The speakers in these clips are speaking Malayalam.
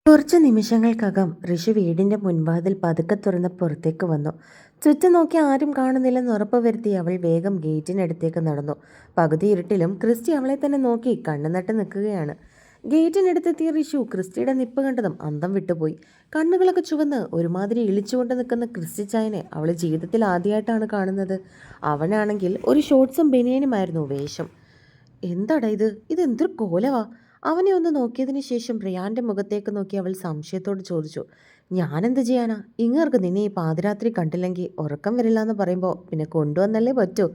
കുറച്ച് നിമിഷങ്ങൾക്കകം ഋഷി വീടിന്റെ മുൻവാതിൽ പതുക്കെ തുറന്ന് പുറത്തേക്ക് വന്നു. ചുറ്റും നോക്കി ആരും കാണുന്നില്ലെന്ന് ഉറപ്പ് വരുത്തി അവൾ വേഗം ഗേറ്റിനടുത്തേക്ക് നടന്നു. പകുതി ഇരുട്ടിലും ക്രിസ്റ്റി അവളെ തന്നെ നോക്കി കണ്ണു നട്ട് നിൽക്കുകയാണ്. ഗേറ്റിനടുത്തെത്തിയ ഋഷു ക്രിസ്റ്റിയുടെ നിപ്പ് കണ്ടതും അന്തം വിട്ടുപോയി. കണ്ണുകളൊക്കെ ചുവന്ന് ഒരുമാതിരി ഇളിച്ചുകൊണ്ട് നിൽക്കുന്ന ക്രിസ്റ്റി ചായനെ അവൾ ജീവിതത്തിൽ ആദ്യമായിട്ടാണ് കാണുന്നത്. അവനാണെങ്കിൽ ഒരു ഷോർട്ട്സും ബനിയനുമായിരുന്നു വേഷം. എന്താടാ ഇതെന്തൊരു കോലവാ. അവനെ ഒന്ന് നോക്കിയതിന് ശേഷം റിയാന്റെ മുഖത്തേക്ക് നോക്കി അവൾ സംശയത്തോട് ചോദിച്ചു. ഞാനെന്ത് ചെയ്യാനാ? ഇങ്ങേർക്ക് നിന്നെ ഈ പാതിരാത്രി കണ്ടില്ലെങ്കിൽ ഉറക്കം വരില്ല എന്ന് പറയുമ്പോൾ പിന്നെ കൊണ്ടുവന്നല്ലേ പറ്റൂ.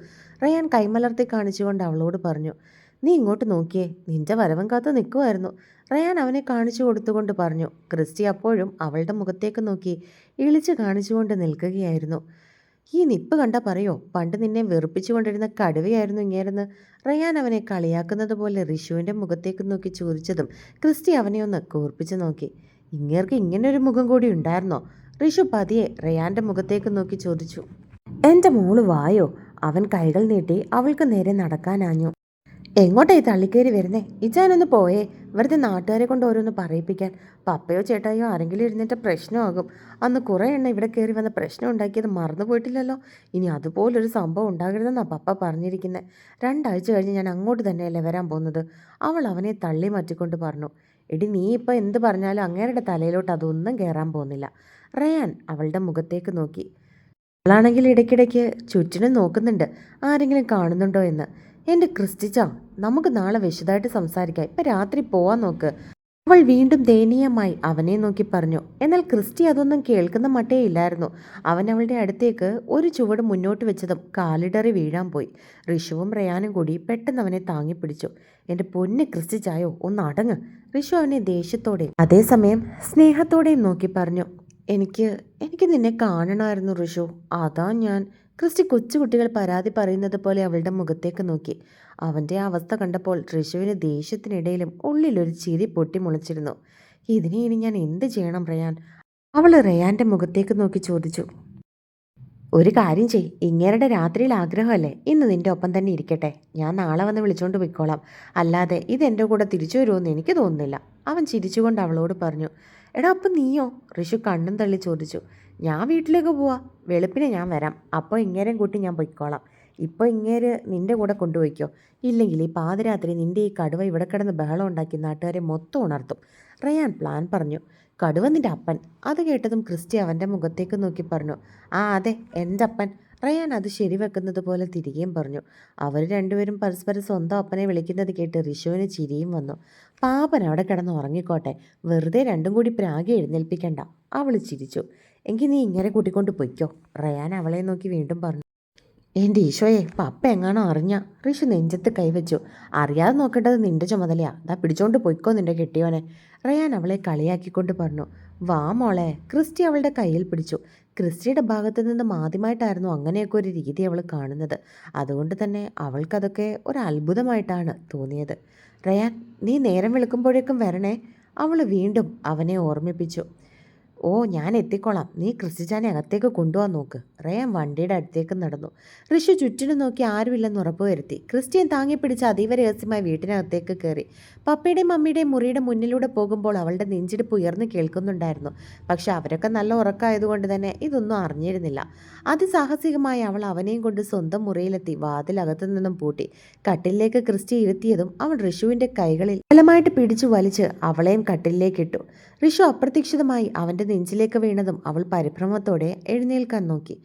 റയാൻ കൈമലർത്തി കാണിച്ചുകൊണ്ട് അവളോട് പറഞ്ഞു. നീ ഇങ്ങോട്ട് നോക്കിയേ, നിന്റെ വരവൻ കാത്ത് നിൽക്കുമായിരുന്നു. റയാൻ അവനെ കാണിച്ചു കൊടുത്തുകൊണ്ട് പറഞ്ഞു. ക്രിസ്റ്റി അപ്പോഴും അവളുടെ മുഖത്തേക്ക് നോക്കി ഇളിച്ച് കാണിച്ചുകൊണ്ട് നിൽക്കുകയായിരുന്നു. ഈ നിപ്പ് കണ്ട പറയോ, പണ്ട് നിന്നെ വെറുപ്പിച്ചു കൊണ്ടിരുന്ന കടുവയായിരുന്നു ഇങ്ങേരെന്ന്. റയാൻ അവനെ കളിയാക്കുന്നത് പോലെ ഋഷുവിൻ്റെ മുഖത്തേക്ക് നോക്കി ചോദിച്ചതും ക്രിസ്റ്റി അവനെ ഒന്ന് കൂർപ്പിച്ചു നോക്കി. ഇങ്ങേർക്ക് ഇങ്ങനൊരു മുഖം കൂടി ഉണ്ടായിരുന്നോ? ഋഷു പതിയെ റയാൻ്റെ മുഖത്തേക്ക് നോക്കി ചോദിച്ചു. എൻ്റെ മോള് വായോ. അവൻ കൈകൾ നീട്ടി അവൾക്ക് നേരെ നടക്കാനാഞ്ഞു. എങ്ങോട്ടായി തള്ളിക്കയറി വരുന്നേ? ഇജാനൊന്ന് പോയേ. വെറുതെ നാട്ടുകാരെ കൊണ്ട് ഓരോന്ന് പറയിപ്പിക്കാൻ. പപ്പയോ ചേട്ടായോ ആരെങ്കിലും ഇരുന്നിട്ട് പ്രശ്നമാകും. അന്ന് കുറേ എണ്ണ ഇവിടെ കയറി വന്ന പ്രശ്നം ഉണ്ടാക്കിയത് മറന്നു പോയിട്ടില്ലല്ലോ. ഇനി അതുപോലൊരു സംഭവം ഉണ്ടാകരുതെന്നാണ് പപ്പ പറഞ്ഞിരിക്കുന്നത്. 2 ആഴ്ച കഴിഞ്ഞ് ഞാൻ അങ്ങോട്ട് തന്നെയല്ലേ വരാൻ പോകുന്നത്. അവൾ അവനെ തള്ളി മാറ്റിക്കൊണ്ട് പറഞ്ഞു. എടി, നീ ഇപ്പം എന്ത് പറഞ്ഞാലും അങ്ങേരുടെ തലയിലോട്ട് അതൊന്നും കയറാൻ പോകുന്നില്ല. റയാൻ അവളുടെ മുഖത്തേക്ക് നോക്കി. അവളാണെങ്കിൽ ഇടയ്ക്കിടയ്ക്ക് ചുറ്റിനും നോക്കുന്നുണ്ട്, ആരെങ്കിലും കാണുന്നുണ്ടോ എന്ന്. എൻ്റെ ക്രിസ്റ്റിച്ച, നമുക്ക് നാളെ വിശദമായിട്ട് സംസാരിക്കാം. ഇപ്പം രാത്രി പോവാൻ നോക്ക്. അവൾ വീണ്ടും ദയനീയമായി അവനെ നോക്കി പറഞ്ഞു. എന്നാൽ ക്രിസ്റ്റി അതൊന്നും കേൾക്കുന്ന മട്ടേ ഇല്ലായിരുന്നു. അവൻ അവളുടെ അടുത്തേക്ക് ഒരു ചുവട് മുന്നോട്ട് വെച്ചതും കാലിടറി വീഴാൻ പോയി. ഋഷുവും റയാനും കൂടി പെട്ടെന്ന് അവനെ താങ്ങിപ്പിടിച്ചു. എൻ്റെ പൊന്ന് ക്രിസ്റ്റി ചായോ, ഒന്ന് അടങ്ങ്. ഋഷു അവനെ ദേഷ്യത്തോടെയും അതേസമയം സ്നേഹത്തോടെയും നോക്കി പറഞ്ഞു. എനിക്ക് എനിക്ക് നിന്നെ കാണണമായിരുന്നു ഋഷു, അതാ ഞാൻ. ക്രിസ്റ്റി കൊച്ചുകുട്ടികൾ പരാതി പറയുന്നത് പോലെ അവളുടെ മുഖത്തേക്ക് നോക്കി. അവൻ്റെ ആ അവസ്ഥ കണ്ടപ്പോൾ ഋഷുവിന് ദേഷ്യത്തിനിടയിലും ഉള്ളിലൊരു ചിരി പൊട്ടിമുളച്ചിരുന്നു. ഇതിനെ ഇനി ഞാൻ എന്ത് ചെയ്യണം റയാൻ? അവൾ റയാൻ്റെ മുഖത്തേക്ക് നോക്കി ചോദിച്ചു. ഒരു കാര്യം ചെയ്, ഇങ്ങേരുടെ രാത്രിയിൽ ആഗ്രഹമല്ലേ, ഇന്ന് നിൻ്റെ ഒപ്പം തന്നെ ഇരിക്കട്ടെ. ഞാൻ നാളെ വന്ന് വിളിച്ചുകൊണ്ട് പോയിക്കോളാം. അല്ലാതെ ഇതെൻ്റെ കൂടെ തിരിച്ചു വരുമെന്ന് എനിക്ക് തോന്നുന്നില്ല. അവൻ ചിരിച്ചുകൊണ്ട് അവളോട് പറഞ്ഞു. എടാ, അപ്പം നീയോ? ഋഷു കണ്ണും തള്ളി ചോദിച്ചു. ഞാൻ വീട്ടിലേക്ക് പോവാ. വെളുപ്പിന് ഞാൻ വരാം. അപ്പോൾ ഇങ്ങേരെയും കൂട്ടി ഞാൻ പൊയ്ക്കോളാം. ഇപ്പോൾ ഇങ്ങേര് നിൻ്റെ കൂടെ കൊണ്ടുപോയിക്കോ. ഇല്ലെങ്കിൽ ഈ പാതിരാത്രി നിൻ്റെ ഈ കടുവ ഇവിടെ കിടന്ന് ബഹളം ഉണ്ടാക്കി നാട്ടുകാരെ മൊത്തം ഉണർത്തും. റയാൻ പ്ലാൻ പറഞ്ഞു. കടുവ നിൻ്റെ അപ്പൻ. അത് കേട്ടതും ക്രിസ്റ്റി അവൻ്റെ മുഖത്തേക്ക് നോക്കി പറഞ്ഞു. ആ അതെ, എൻ്റെ അപ്പൻ. റയാൻ അത് ശരിവെക്കുന്നത് പോലെ തിരികെയും പറഞ്ഞു. അവർ രണ്ടുപേരും പരസ്പരം സ്വന്തം അപ്പനെ വിളിക്കുന്നത് കേട്ട് ഋഷുവിന് ചിരിയും വന്നു. പാപ്പൻ അവിടെ കിടന്ന് ഉറങ്ങിക്കോട്ടെ, വെറുതെ രണ്ടും കൂടി പ്രാഗി എഴുന്നേൽപ്പിക്കണ്ട. അവൾ ചിരിച്ചു. എങ്കിൽ നീ ഇങ്ങനെ കൂട്ടിക്കൊണ്ട് പൊയ്ക്കോ. റയാൻ അവളെ നോക്കി വീണ്ടും പറഞ്ഞു. എൻ്റെ ഈശോയെ, പപ്പ എങ്ങാണോ അറിഞ്ഞ? ഋഷു നെഞ്ചത്ത് കൈവച്ചു. അറിയാതെ നോക്കേണ്ടത് നിന്റെ ചുമതലയാ. ദാ പിടിച്ചോണ്ട് പൊയ്ക്കോ നിന്റെ കെട്ടിയോനെ. റയാൻ അവളെ കളിയാക്കിക്കൊണ്ട് പറഞ്ഞു. വാ മോളെ. ക്രിസ്റ്റി അവളുടെ കയ്യിൽ പിടിച്ചു. ക്രിസ്റ്റിയുടെ ഭാഗത്തു നിന്നും ആദ്യമായിട്ടായിരുന്നു അങ്ങനെയൊക്കെ ഒരു രീതി അവൾ കാണുന്നത്. അതുകൊണ്ട് തന്നെ അവൾക്കതൊക്കെ ഒരു അത്ഭുതമായിട്ടാണ് തോന്നിയത്. റയാൻ, നീ നേരം വെളുക്കുമ്പോഴേക്കും വരണേ. അവൾ വീണ്ടും അവനെ ഓർമ്മിപ്പിച്ചു. ഓ, ഞാൻ എത്തിക്കോളാം. നീ ക്രിസ്റ്റിച്ചാനെ അകത്തേക്ക് കൊണ്ടുപോകാൻ നോക്ക്. റയാൻ വണ്ടിയുടെ അടുത്തേക്ക് നടന്നു. ഋഷു ചുറ്റിനും നോക്കി ആരുമില്ലെന്ന് ഉറപ്പുവരുത്തി. ക്രിസ്ത്യൻ താങ്ങി പിടിച്ച് അതീവ രഹസ്യമായി വീട്ടിനകത്തേക്ക് കയറി. പപ്പയുടെയും മമ്മിയുടെയും മുറിയുടെ മുന്നിലൂടെ പോകുമ്പോൾ അവളുടെ നെഞ്ചിടിപ്പ് ഉയർന്നു കേൾക്കുന്നുണ്ടായിരുന്നു. പക്ഷെ അവരൊക്കെ നല്ല ഉറക്കമായതുകൊണ്ട് തന്നെ ഇതൊന്നും അറിഞ്ഞിരുന്നില്ല. അതിസാഹസികമായി അവൾ അവനെയും കൊണ്ട് സ്വന്തം മുറിയിലെത്തി വാതിലകത്തു നിന്നും പൂട്ടി. കട്ടിലേക്ക് ക്രിസ്റ്റി ഇരുത്തിയതും അവൻ ഋഷുവിൻ്റെ കൈകളിൽ ബലമായിട്ട് പിടിച്ചു വലിച്ച് അവളെയും കട്ടിലേക്കിട്ടു. ഋഷു അപ്രതീക്ഷിതമായി അവൻ്റെ നെഞ്ചിലേക്ക് വീണതും അവൾ പരിഭ്രമത്തോടെ എഴുന്നേൽക്കാൻ നോക്കി.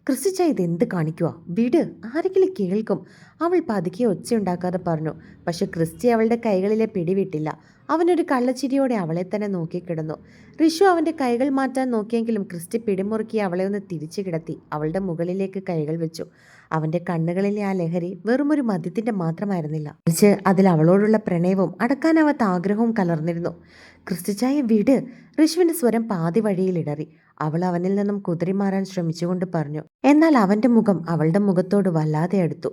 ക്രിസ്റ്റിച്ച, ഇതെന്ത് കാണിക്കുക? വിട്, ആരെങ്കിലും കേൾക്കും. അവൾ പതുക്കെ ഒച്ചയുണ്ടാക്കാതെ പറഞ്ഞു. പക്ഷെ ക്രിസ്റ്റി അവളുടെ കൈകളിലെ പിടിവിട്ടില്ല. അവനൊരു കള്ളച്ചിരിയോടെ അവളെ തന്നെ നോക്കിക്കിടന്നു. ഋഷു അവൻ്റെ കൈകൾ മാറ്റാൻ നോക്കിയെങ്കിലും ക്രിസ്റ്റി പിടിമുറുക്കി അവളെ ഒന്ന് തിരിച്ചു കിടത്തി അവളുടെ മുകളിലേക്ക് കൈകൾ വെച്ചു. അവൻ്റെ കണ്ണുകളിലെ ആ ലഹരി വെറുമൊരു മദ്യത്തിൻ്റെ മാത്രമായിരുന്നില്ല, മറിച്ച് അതിൽ അവളോടുള്ള പ്രണയവും അടക്കാനാവാത്ത ആഗ്രഹവും കലർന്നിരുന്നു. ക്രിസ്റ്റിച്ചായ, വിട്. ഋഷുവിൻ്റെ സ്വരം പാതി വഴിയിലിടറി. അവൾ അവനിൽ നിന്നും കുതിറിമാറാൻ ശ്രമിച്ചുകൊണ്ട് പറഞ്ഞു. എന്നാൽ അവൻ്റെ മുഖം അവളുടെ മുഖത്തോട് വല്ലാതെ അടുത്തു.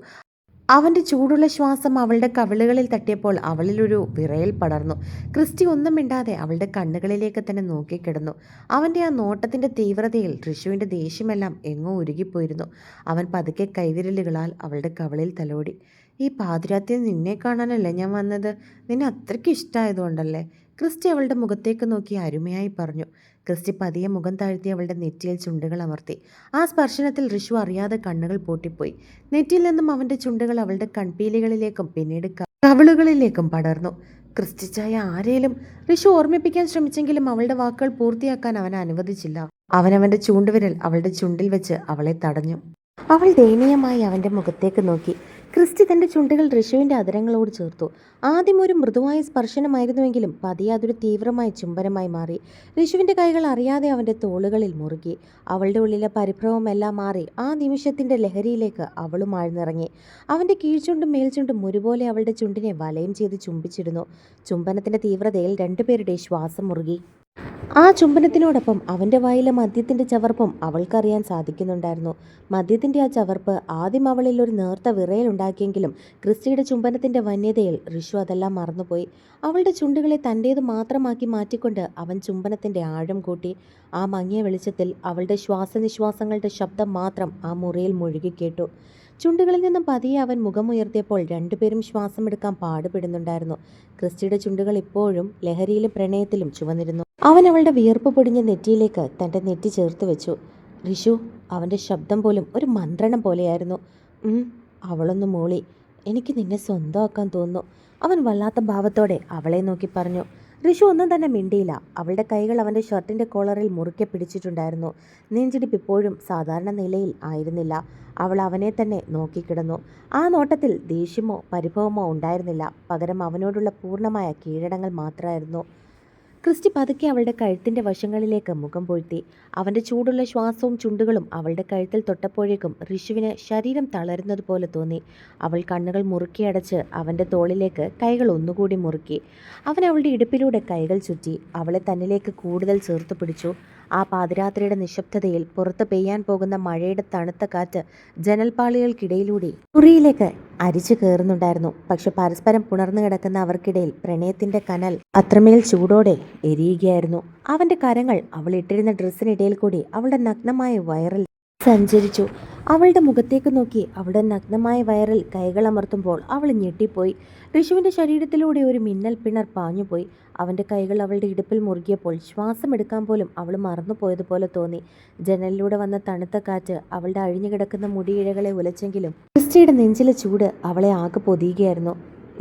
അവൻ്റെ ചൂടുള്ള ശ്വാസം അവളുടെ കവിളുകളിൽ തട്ടിയപ്പോൾ അവളിലൊരു വിറയൽ പടർന്നു. ക്രിസ്റ്റി ഒന്നും മിണ്ടാതെ അവളുടെ കണ്ണുകളിലേക്ക് തന്നെ നോക്കിക്കിടന്നു. അവൻ്റെ ആ നോട്ടത്തിൻ്റെ തീവ്രതയിൽ ഋഷുവിൻ്റെ ദേഷ്യമെല്ലാം എങ്ങോ ഉരുകിപ്പോയിരുന്നു. അവൻ പതുക്കെ കൈവിരലുകളാൽ അവളുടെ കവിളിൽ തലോടി. ഈ പാതിരാത്രി നിന്നെ കാണാനല്ലേ ഞാൻ വന്നത്. നിന്നെ അത്രയ്ക്ക് ഇഷ്ടമായതുകൊണ്ടല്ലേ. ക്രിസ്റ്റി അവളുടെ മുഖത്തേക്ക് നോക്കി അരുമയായി പറഞ്ഞു. ക്രിസ്റ്റി പതിയെ മുഖം താഴ്ത്തി അവളുടെ നെറ്റിയിൽ ചുണ്ടുകൾ അമർത്തി. ആ സ്പർശനത്തിൽ ഋഷു അറിയാതെ കണ്ണുകൾ പൂട്ടിപ്പോയി. നെറ്റിയിൽ നിന്നും അവൻ്റെ ചുണ്ടുകൾ അവളുടെ കൺപീലികളിലേക്കും പിന്നീട് കവിളുകളിലേക്കും പടർന്നു. ക്രിസ്റ്റി ചായ ആരേലും ഋഷു ഓർമ്മിപ്പിക്കാൻ ശ്രമിച്ചെങ്കിലും അവളുടെ വാക്കുകൾ പൂർത്തിയാക്കാൻ അവൻ അനുവദിച്ചില്ല. അവനവൻ്റെ ചൂണ്ടുവിരൽ അവളുടെ ചുണ്ടിൽ വെച്ച് അവളെ തടഞ്ഞു. അവൾ ദയനീയമായി അവൻ്റെ മുഖത്തേക്ക് നോക്കി. ക്രിസ്റ്റി തൻ്റെ ചുണ്ടുകൾ ഋഷുവിൻ്റെ അധരങ്ങളോട് ചേർത്തു. ആദ്യം ഒരു മൃദുവായ സ്പർശനമായിരുന്നുവെങ്കിലും പതിയെ അതൊരു തീവ്രമായ ചുംബനമായി മാറി. ഋഷുവിൻ്റെ കൈകൾ അറിയാതെ അവൻ്റെ തോളുകളിൽ മുറുകി. അവളുടെ ഉള്ളിലെ പരിഭ്രമമെല്ലാം മാറി ആ നിമിഷത്തിൻ്റെ ലഹരിയിലേക്ക് അവളും ആഴ്ന്നിറങ്ങി. അവൻ്റെ കീഴ്ചുണ്ടും മേൽചുണ്ടും ഒരുപോലെ അവളുടെ ചുണ്ടിനെ വലയം ചെയ്ത് ചുംബിച്ചിരുന്നു. ചുംബനത്തിൻ്റെ തീവ്രതയിൽ രണ്ടുപേരുടെ ശ്വാസം മുറുകി. ആ ചുംബനത്തിനോടൊപ്പം അവൻ്റെ വായിലെ മദ്യത്തിൻ്റെ ചവർപ്പും അവൾക്കറിയാൻ സാധിക്കുന്നുണ്ടായിരുന്നു. മദ്യത്തിൻ്റെ ആ ചവർപ്പ് ആദ്യം അവളിൽ ഒരു നേർത്ത വിറയലുണ്ടാക്കിയെങ്കിലും ക്രിസ്റ്റിയുടെ ചുംബനത്തിൻ്റെ വന്യതയിൽ ഋഷു അതെല്ലാം മറന്നുപോയി. അവളുടെ ചുണ്ടുകളെ തൻ്റേത് മാത്രമാക്കി മാറ്റിക്കൊണ്ട് അവൻ ചുംബനത്തിൻ്റെ ആഴം കൂട്ടി. ആ മങ്ങിയ വെളിച്ചത്തിൽ അവളുടെ ശ്വാസനിശ്വാസങ്ങളുടെ ശബ്ദം മാത്രം ആ മുറിയിൽ മുഴുകിക്കേട്ടു. ചുണ്ടുകളിൽ നിന്നും പതിയെ അവൻ മുഖമുയർത്തിയപ്പോൾ രണ്ടുപേരും ശ്വാസമെടുക്കാൻ പാടുപെടുന്നുണ്ടായിരുന്നു. ക്രിസ്റ്റിയുടെ ചുണ്ടുകൾ ഇപ്പോഴും ലഹരിയിലും പ്രണയത്തിലും ചുവന്നിരുന്നു. അവൻ അവളുടെ വിയർപ്പ് പൊടിഞ്ഞ നെറ്റിയിലേക്ക് തൻ്റെ നെറ്റി ചേർത്ത് വെച്ചു. ഋഷു, അവൻ്റെ ശബ്ദം പോലും ഒരു മന്ത്രണം പോലെയായിരുന്നു. അവളൊന്ന് മൂളി. എനിക്ക് നിന്നെ സ്വന്തമാക്കാൻ തോന്നുന്നു, അവൻ വല്ലാത്ത ഭാവത്തോടെ അവളെ നോക്കി പറഞ്ഞു. ഋഷു ഒന്നും തന്നെ മിണ്ടിയില്ല. അവളുടെ കൈകൾ അവൻ്റെ ഷർട്ടിൻ്റെ കോളറിൽ മുറുക്കെ പിടിച്ചിട്ടുണ്ടായിരുന്നു. നെഞ്ചിടിപ്പ് ഇപ്പോഴും സാധാരണ നിലയിൽ ആയിരുന്നില്ല. അവൾ അവനെ തന്നെ നോക്കിക്കിടന്നു. ആ നോട്ടത്തിൽ ദേഷ്യമോ പരിഭവമോ ഉണ്ടായിരുന്നില്ല. പകരം അവനോടുള്ള പൂർണ്ണമായ കീഴടങ്ങൽ മാത്രമായിരുന്നു. ക്രിസ്റ്റി പതുക്കെ അവളുടെ കഴുത്തിൻ്റെ വശങ്ങളിലേക്ക് മുഖം പൊഴ്ത്തി. അവൻ്റെ ചൂടുള്ള ശ്വാസവും ചുണ്ടുകളും അവളുടെ കഴുത്തിൽ തൊട്ടപ്പോഴേക്കും ഋഷുവിന് ശരീരം തളരുന്നത് പോലെ തോന്നി. അവൾ കണ്ണുകൾ മുറുക്കിയടച്ച് അവൻ്റെ തോളിലേക്ക് കൈകൾ ഒന്നുകൂടി മുറുക്കി. അവൻ അവളുടെ ഇടുപ്പിലൂടെ കൈകൾ ചുറ്റി അവളെ തന്നിലേക്ക് കൂടുതൽ ചേർത്ത് പിടിച്ചു. ആ പാതിരാത്രിയുടെ നിശബ്ദതയിൽ പുറത്ത് പെയ്യാൻ പോകുന്ന മഴയുടെ തണുത്ത കാറ്റ് ജനൽപ്പാളികൾക്കിടയിലൂടെ മുറിയിലേക്ക് അരിച്ചു കയറുന്നുണ്ടായിരുന്നു. പക്ഷെ പരസ്പരം പുണർന്നു കിടക്കുന്ന അവർക്കിടയിൽ പ്രണയത്തിൻ്റെ കനൽ അത്രമേൽ ചൂടോടെ എരിയുകയായിരുന്നു. അവൻ്റെ കരങ്ങൾ അവൾ ഇട്ടിരുന്ന ഡ്രസ്സിനിടയിൽ കൂടി അവളുടെ നഗ്നമായ വയറിൽ സഞ്ചരിച്ചു. അവളുടെ മുഖത്തേക്ക് നോക്കി അവളുടെ നഗ്നമായ വയറിൽ കൈകൾ അമർത്തുമ്പോൾ അവൾ ഞെട്ടിപ്പോയി. ഋഷുവിൻ്റെ ശരീരത്തിലൂടെ ഒരു മിന്നൽ പിണർ പാഞ്ഞുപോയി. അവൻ്റെ കൈകൾ അവളുടെ ഇടുപ്പിൽ മുറുകിയപ്പോൾ ശ്വാസം എടുക്കാൻ പോലും അവൾ മറന്നുപോയതുപോലെ തോന്നി. ജനലിലൂടെ വന്ന തണുത്ത കാറ്റ് അവളുടെ അഴിഞ്ഞുകിടക്കുന്ന മുടിയിഴകളെ ഉലച്ചെങ്കിലും ക്രിസ്റ്റിയുടെ നെഞ്ചിലെ ചൂട് അവളെ ആകെ പൊതിയുകയായിരുന്നു.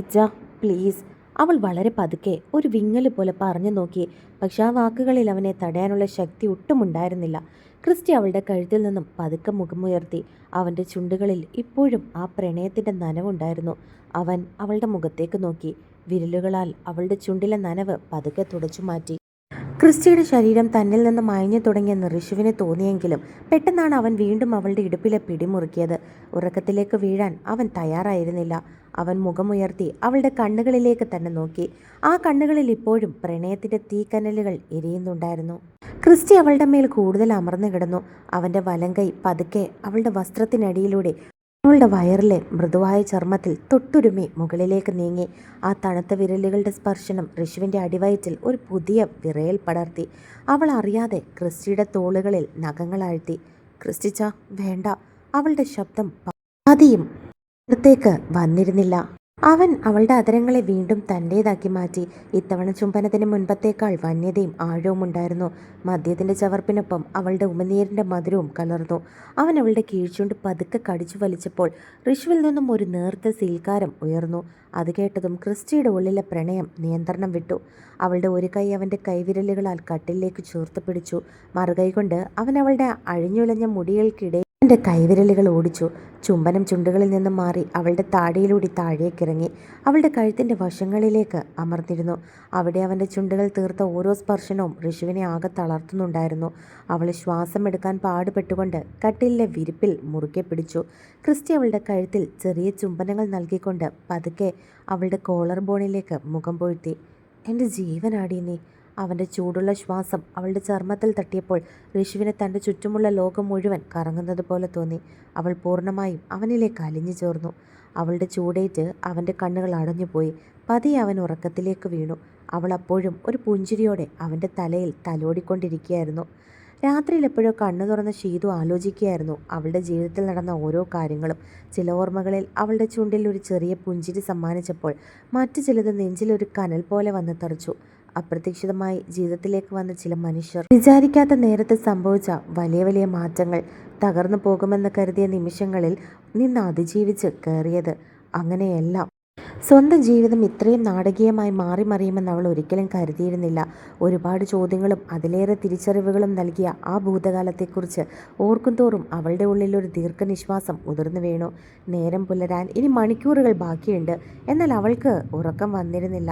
ഇച്ച പ്ലീസ്, അവൾ വളരെ പതുക്കെ ഒരു വിങ്ങല് പോലെ പറഞ്ഞു നോക്കി. പക്ഷെ ആ വാക്കുകളിൽ അവനെ തടയാനുള്ള ശക്തി ഒട്ടുമുണ്ടായിരുന്നില്ല. ക്രിസ്റ്റി അവളുടെ കഴുത്തിൽ നിന്നും പതുക്കെ മുഖമുയർത്തി. അവൻ്റെ ചുണ്ടുകളിൽ ഇപ്പോഴും ആ പ്രണയത്തിൻ്റെ നനവുണ്ടായിരുന്നു. അവൻ അവളുടെ മുഖത്തേക്ക് നോക്കി. വിരലുകളാൽ അവളുടെ ചുണ്ടിലെ നനവ് പതുക്കെ തുടച്ചു മാറ്റി. ക്രിസ്റ്റിയുടെ ശരീരം തന്നിൽ നിന്ന് മായഞ്ഞു തുടങ്ങിയെന്ന് ഋഷുവിന് തോന്നിയെങ്കിലും പെട്ടെന്നാണ് അവൻ വീണ്ടും അവളുടെ ഇടുപ്പിലെ പിടിമുറുക്കിയത്. ഉറക്കത്തിലേക്ക് വീഴാൻ അവൻ തയ്യാറായിരുന്നില്ല. അവൻ മുഖമുയർത്തി അവളുടെ കണ്ണുകളിലേക്ക് തന്നെ നോക്കി. ആ കണ്ണുകളിൽ ഇപ്പോഴും പ്രണയത്തിൻ്റെ തീക്കനലുകൾ എരിയുന്നുണ്ടായിരുന്നു. ക്രിസ്റ്റി അവളുടെ മേൽ കൂടുതൽ അമർന്നു കിടന്നു. അവൻ്റെ വലങ്കൈ പതുക്കെ അവളുടെ വസ്ത്രത്തിനടിയിലൂടെ അവളുടെ വയറിലെ മൃദുവായ ചർമ്മത്തിൽ തൊട്ടുരുമി മുകളിലേക്ക് നീങ്ങി. ആ തണുത്ത വിരലുകളുടെ സ്പർശനം ഋഷുവിൻ്റെ അടിവയറ്റിൽ ഒരു പുതിയ വിറയൽ പടർത്തി. അവൾ അറിയാതെ ക്രിസ്റ്റിയുടെ തോളുകളിൽ നഖങ്ങളാഴ്ത്തി. ക്രിസ്റ്റിച്ച, വേണ്ട. അവളുടെ ശബ്ദം പാതിയും പുറത്തേക്ക് വന്നിരുന്നില്ല. അവൻ അവളുടെ അധരങ്ങളെ വീണ്ടും തൻ്റേതാക്കി മാറ്റി. ഇത്തവണ ചുംബനത്തിന് മുൻപത്തേക്കാൾ വന്യതയും ആഴവും ഉണ്ടായിരുന്നു. മദ്യത്തിൻ്റെ ചവർപ്പിനൊപ്പം അവളുടെ ഉമിനീരിൻ്റെ മധുരവും കലർന്നു. അവൻ അവളുടെ കീഴ്ചുണ്ട് പതുക്കെ കടിച്ചു വലിച്ചപ്പോൾ ഋഷുവിൽ നിന്നും ഒരു നേർത്ത സീൽക്കാരം ഉയർന്നു. അത് കേട്ടതും ക്രിസ്റ്റിയുടെ ഉള്ളിലെ പ്രണയം നിയന്ത്രണം വിട്ടു. അവളുടെ ഒരു കൈ അവൻ്റെ കൈവിരലുകളാൽ കട്ടിലേക്ക് ചേർത്ത് പിടിച്ചു. മറുകൈ കൊണ്ട് അവൻ അവളുടെ അഴിഞ്ഞുലഞ്ഞ മുടികൾക്കിടെ അവൻ്റെ കൈവിരലുകൾ ഓടിച്ചു. ചുംബനം ചുണ്ടുകളിൽ നിന്നും മാറി അവളുടെ താടിയിലൂടെ താഴേക്കിറങ്ങി അവളുടെ കഴുത്തിൻ്റെ വശങ്ങളിലേക്ക് അമർന്നിരുന്നു. അവിടെ അവൻ്റെ ചുണ്ടുകൾ തീർത്ത ഓരോ സ്പർശനവും ഋഷുവിനെ ആകെ തളർത്തുന്നുണ്ടായിരുന്നു. അവൾ ശ്വാസം എടുക്കാൻ പാടുപെട്ടുകൊണ്ട് കട്ടിലിലെ വിരിപ്പിൽ മുറുകെ പിടിച്ചു. ക്രിസ്റ്റി അവളുടെ കഴുത്തിൽ ചെറിയ ചുംബനങ്ങൾ നൽകിക്കൊണ്ട് പതുക്കെ അവളുടെ കോളർ ബോണിലേക്ക് മുഖം പൊഴുത്തി. എൻ്റെ ജീവനാടി നീ. അവൻ്റെ ചൂടുള്ള ശ്വാസം അവളുടെ ചർമ്മത്തിൽ തട്ടിയപ്പോൾ ഋഷുവിനെ തൻ്റെ ചുറ്റുമുള്ള ലോകം മുഴുവൻ കറങ്ങുന്നത് പോലെ തോന്നി. അവൾ പൂർണ്ണമായും അവനിലേക്ക് അലിഞ്ഞു ചേർന്നു. അവളുടെ ചൂടേറ്റ് അവൻ്റെ കണ്ണുകൾ അടഞ്ഞുപോയി. പതിയെ അവൻ ഉറക്കത്തിലേക്ക് വീണു. അവൾ അപ്പോഴും ഒരു പുഞ്ചിരിയോടെ അവൻ്റെ തലയിൽ തലോടിക്കൊണ്ടിരിക്കുകയായിരുന്നു. രാത്രിയിൽ എപ്പോഴോ കണ്ണു തുറന്ന ഷീതു ആലോചിക്കുകയായിരുന്നു അവളുടെ ജീവിതത്തിൽ നടന്ന ഓരോ കാര്യങ്ങളും. ചില ഓർമ്മകളിൽ അവളുടെ ചുണ്ടിൽ ഒരു ചെറിയ പുഞ്ചിരി സമ്മാനിച്ചപ്പോൾ മറ്റു ചിലത് നെഞ്ചിലൊരു കനൽ പോലെ വന്ന് തെറിച്ചു. അപ്രതീക്ഷിതമായി ജീവിതത്തിലേക്ക് വന്ന ചില മനുഷ്യർ, വിചാരിക്കാത്ത നേരത്ത് സംഭവിച്ച വലിയ വലിയ മാറ്റങ്ങൾ, തകർന്നു പോകുമെന്ന് കരുതിയ നിമിഷങ്ങളിൽ നിന്ന് അതിജീവിച്ച് കയറിയത്. അങ്ങനെയെല്ലാം സ്വന്തം ജീവിതം ഇത്രയും നാടകീയമായി മാറി മറിയുമെന്ന് അവൾ ഒരിക്കലും കരുതിയിരുന്നില്ല. ഒരുപാട് ചോദ്യങ്ങളും അതിലേറെ തിരിച്ചറിവുകളും നൽകിയ ആ ഭൂതകാലത്തെക്കുറിച്ച് ഓർക്കുംതോറും അവളുടെ ഉള്ളിലൊരു ദീർഘനിശ്വാസം ഉതിർന്നു വീണു. നേരം പുലരാൻ ഇനി മണിക്കൂറുകൾ ബാക്കിയുണ്ട്. എന്നാൽ അവൾക്ക് ഉറക്കം വന്നിരുന്നില്ല.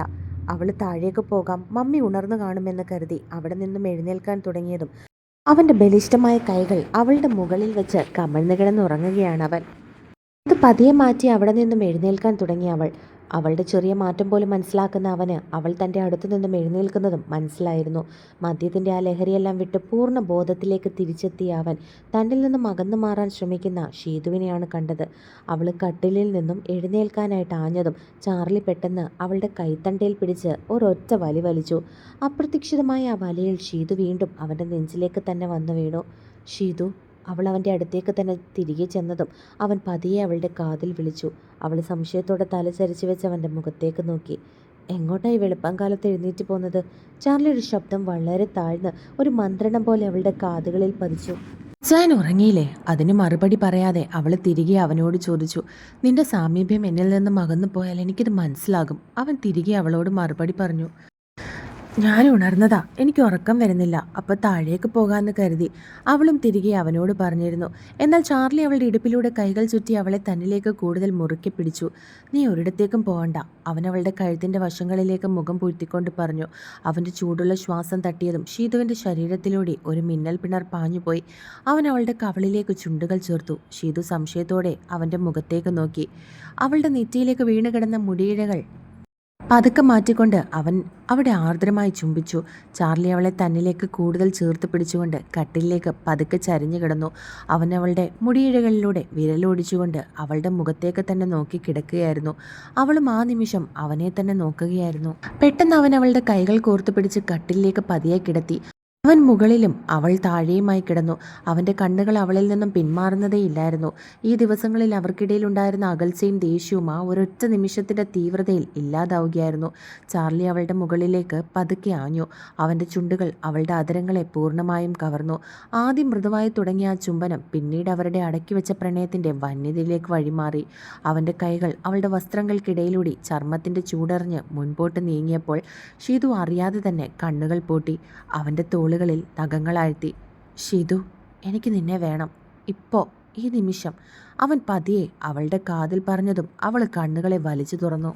അവൾ താഴേക്ക് പോകാം, മമ്മി ഉണർന്നു കാണുമെന്ന് കരുതി അവിടെ നിന്നും എഴുന്നേൽക്കാൻ തുടങ്ങിയതും അവൻ്റെ ബലിഷ്ഠമായ കൈകൾ അവളുടെ മുകളിൽ വെച്ച് കമഴ്ന്നു കിടന്നുറങ്ങുകയാണവൻ. അത് പതിയെ മാറ്റി അവിടെ നിന്നും എഴുന്നേൽക്കാൻ തുടങ്ങി അവൾ. അവളുടെ ചെറിയ മാറ്റം പോലും മനസ്സിലാക്കുന്ന അവന് അവൾ തൻ്റെ അടുത്തു നിന്നും എഴുന്നേൽക്കുന്നതും മനസ്സിലായിരുന്നു. മദ്യത്തിൻ്റെ ആ ലഹരിയെല്ലാം വിട്ട് പൂർണ്ണ ബോധത്തിലേക്ക് തിരിച്ചെത്തിയ അവൻ തന്നിൽ നിന്നും അകന്നു മാറാൻ ശ്രമിക്കുന്ന ഷീതുവിനെയാണ് കണ്ടത്. അവൾ കട്ടിലിൽ നിന്നും എഴുന്നേൽക്കാനായിട്ട് ആഞ്ഞതും ചാർലി പെട്ടെന്ന് അവളുടെ കൈത്തണ്ടയിൽ പിടിച്ച് ഒരൊറ്റ വലി വലിച്ചു. അപ്രതീക്ഷിതമായ ആ വലിയിൽ ഷീതു വീണ്ടും അവൻ്റെ നെഞ്ചിലേക്ക് തന്നെ വന്നു വീണു. ഷീതു, അവൾ അവൻ്റെ അടുത്തേക്ക് തന്നെ തിരികെ ചെന്നതും അവൻ പതിയെ അവളുടെ കാതിൽ വിളിച്ചു. അവൾ സംശയത്തോടെ തല ചരിച്ചു വെച്ച് അവൻ്റെ മുഖത്തേക്ക് നോക്കി. എങ്ങോട്ടായി വെളുപ്പാങ്കാലത്ത് എഴുന്നേറ്റ് പോകുന്നത്? ചാർലിയുടെ ശബ്ദം വളരെ താഴ്ന്ന് ഒരു മന്ത്രണം പോലെ അവളുടെ കാതുകളിൽ പതിച്ചു. ഞാൻ ഉറങ്ങിയില്ലേ? അതിന് മറുപടി പറയാതെ അവൾ തിരികെ അവനോട് ചോദിച്ചു. നിന്റെ സാമീപ്യം എന്നിൽ നിന്നും അകന്നു പോയാൽ എനിക്കിത് മനസ്സിലാകും. അവൻ തിരികെ അവളോട് മറുപടി പറഞ്ഞു. ഞാൻ ഉണർന്നതാ, എനിക്ക് ഉറക്കം വരുന്നില്ല, അപ്പോൾ താഴേക്ക് പോകാമെന്ന് കരുതി. അവളും തിരികെ അവനോട് പറഞ്ഞിരുന്നു. എന്നാൽ ചാർലി അവളുടെ ഇടുപ്പിലൂടെ കൈകൾ ചുറ്റി അവളെ തന്നിലേക്ക് കൂടുതൽ മുറുക്കി പിടിച്ചു. നീ ഒരിടത്തേക്കും പോകണ്ട, അവൻ അവളുടെ കഴുത്തിൻ്റെ വശങ്ങളിലേക്ക് മുഖം പൂഴ്ത്തിക്കൊണ്ട് പറഞ്ഞു. അവൻ്റെ ചൂടുള്ള ശ്വാസം തട്ടിയതും ഷീതുവിൻ്റെ ശരീരത്തിലൂടെ ഒരു മിന്നൽ പിണർ പാഞ്ഞുപോയി. അവൻ അവളുടെ കവിളിലേക്ക് ചുണ്ടുകൾ ചേർത്തു. ഷീതു സംശയത്തോടെ അവൻ്റെ മുഖത്തേക്ക് നോക്കി. അവളുടെ നെറ്റിയിലേക്ക് വീണ് കിടന്ന മുടിയിഴകൾ പതുക്കെ മാറ്റിക്കൊണ്ട് അവൻ അവിടെ ആർദ്രമായി ചുംബിച്ചു. ചാർലി അവളെ തന്നിലേക്ക് കൂടുതൽ ചേർത്ത് പിടിച്ചുകൊണ്ട് കട്ടിലേക്ക് പതുക്കെ ചരിഞ്ഞു കിടന്നു. അവൻ അവളുടെ മുടിയിഴകളിലൂടെ വിരലോടിച്ചുകൊണ്ട് അവളുടെ മുഖത്തേക്ക് തന്നെ നോക്കി കിടക്കുകയായിരുന്നു. അവളും ആ നിമിഷം അവനെ തന്നെ നോക്കുകയായിരുന്നു. പെട്ടെന്ന് അവൻ അവളുടെ കൈകൾ കോർത്തു പിടിച്ച് കട്ടിലേക്ക് പതിയെ കിടത്തി. അവൻ മുകളിലും അവൾ താഴെയുമായി കിടന്നു. അവൻ്റെ കണ്ണുകൾ അവളിൽ നിന്നും പിന്മാറുന്നതേയില്ലായിരുന്നു. ഈ ദിവസങ്ങളിൽ അവർക്കിടയിലുണ്ടായിരുന്ന അകൽച്ചയും ദേഷ്യവും ആ ഒരൊറ്റ നിമിഷത്തിൻ്റെ തീവ്രതയിൽ ഇല്ലാതാവുകയായിരുന്നു. ചാർലി അവളുടെ മുകളിലേക്ക് പതുക്കെ ആഞ്ഞു. അവൻ്റെ ചുണ്ടുകൾ അവളുടെ അധരങ്ങളെ പൂർണ്ണമായും കവർന്നു. ആദ്യം മൃദുവായി തുടങ്ങിയ ആ ചുംബനം പിന്നീട് അവരുടെ അടക്കിവെച്ച പ്രണയത്തിൻ്റെ വന്യതയിലേക്ക് വഴിമാറി. അവൻ്റെ കൈകൾ അവളുടെ വസ്ത്രങ്ങൾക്കിടയിലൂടെ ചർമ്മത്തിൻ്റെ ചൂടറിഞ്ഞ് മുൻപോട്ട് നീങ്ങിയപ്പോൾ ഷീതു അറിയാതെ തന്നെ കണ്ണുകൾ പൂട്ടി. അവൻ്റെ തോളുകളിൽ നഖങ്ങളാഴ്ത്തി. ഷീതു, എനിക്ക് നിന്നെ വേണം, ഇപ്പോൾ, ഈ നിമിഷം, അവൻ പതിയെ അവളുടെ കാതിൽ പറഞ്ഞതും അവൾ കണ്ണുകളെ വലിച്ചു തുറന്നു.